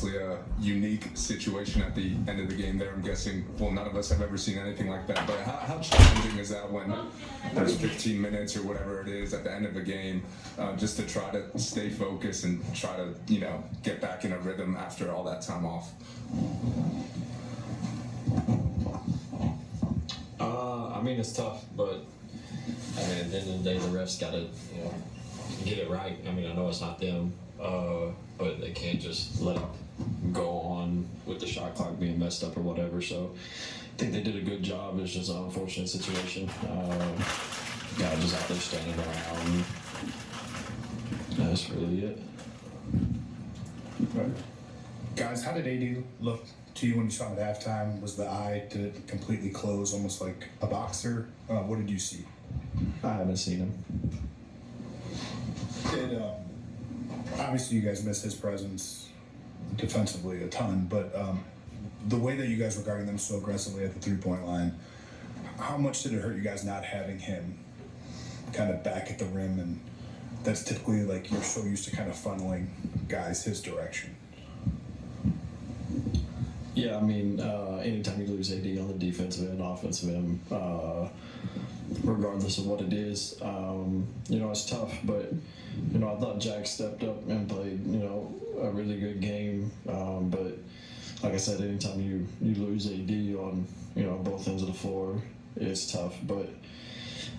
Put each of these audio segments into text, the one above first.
obviously a unique situation at the end of the game there. I'm guessing, well, none of us have ever seen anything like that, but how challenging is that when there's 15 minutes or whatever it is at the end of a game, just to try to stay focused and try to, get back in a rhythm after all that time off? It's tough, but at the end of the day, the refs got to, get it right. I know it's not them, but they can't just let it go on with the shot clock being messed up or whatever. So I think they did a good job. It's just an unfortunate situation. Guys just out there standing around. That's really it. Right. Guys, how did AD look to you when you saw him at halftime? Was the eye, did it completely close, almost like a boxer? What did you see? I haven't seen him. Obviously you guys miss his presence defensively a ton, but the way that you guys were guarding them so aggressively at the three-point line, how much did it hurt you guys not having him kind of back at the rim? And that's typically, like, you're so used to kind of funneling guys his direction. Yeah, anytime you lose AD on the defensive end, offensive end, regardless of what it is, it's tough. But, I thought Jack stepped up and played, a really good game. But like I said, anytime you lose AD on, both ends of the floor, it's tough. But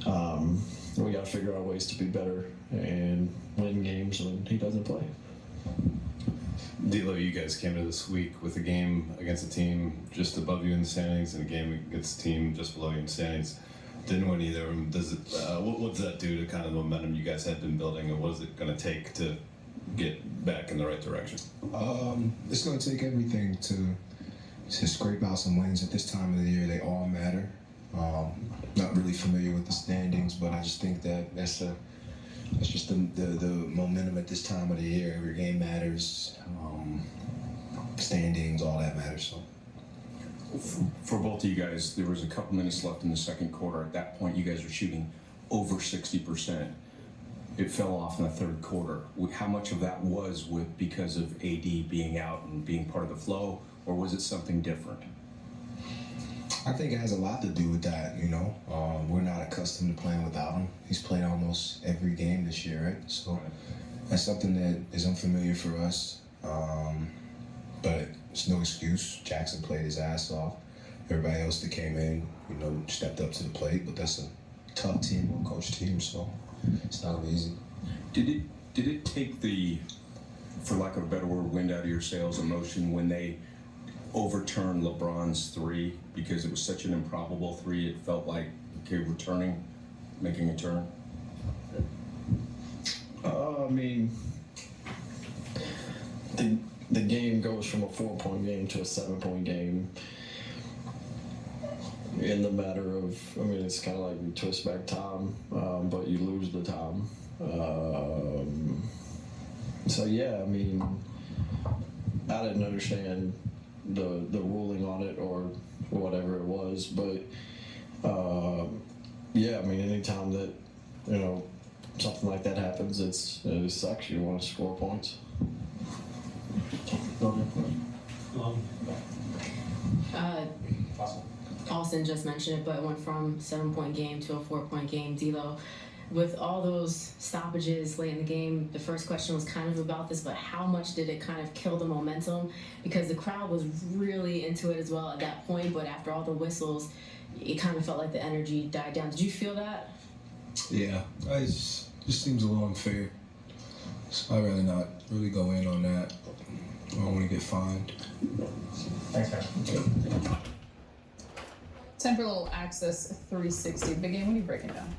we got to figure out ways to be better and win games when he doesn't play. DLo, you guys came to this week with a game against a team just above you in the standings and a game against a team just below you in the standings. Didn't win either. What does that do to kind of the momentum you guys had been building, and what is it going to take to get back in the right direction? It's going to take everything to scrape out some wins. At this time of the year, they all matter. Not really familiar with the standings, but I just think that that's just the momentum at this time of the year. Every game matters. Standings, all that matters. So. For both of you guys, there was a couple minutes left in the second quarter. At that point, you guys were shooting over 60%. It fell off in the third quarter. How much of that was because of AD being out and being part of the flow, or was it something different? I think it has a lot to do with that, We're not accustomed to playing without him. He's played almost every game this year, right? So that's something that is unfamiliar for us. But it's no excuse. Jackson played his ass off. Everybody else that came in, stepped up to the plate. But that's a tough team, well-coached team, so it's not easy. Did it take the, for lack of a better word, wind out of your sails, emotion when they overturned LeBron's three, because it was such an improbable three? It felt like, okay, making a turn. The game goes from a 4-point game to a 7-point game in the matter of, it's kind of like you twist back time, but you lose the time. I didn't understand the ruling on it or whatever it was, but anytime that something like that happens, it sucks. You want to score points. Austin just mentioned it, but it went from 7-point game to a 4-point game. DLo, with all those stoppages late in the game, the first question was kind of about this, but how much did it kind of kill the momentum? Because the crowd was really into it as well at that point, but after all the whistles, it kind of felt like the energy died down. Did you feel that? Yeah, it just seems a little unfair. So I'd rather not really go in on that. I don't want to get fined. Thanks, guys. Time for a little Access 360. Big game, what are you breaking down?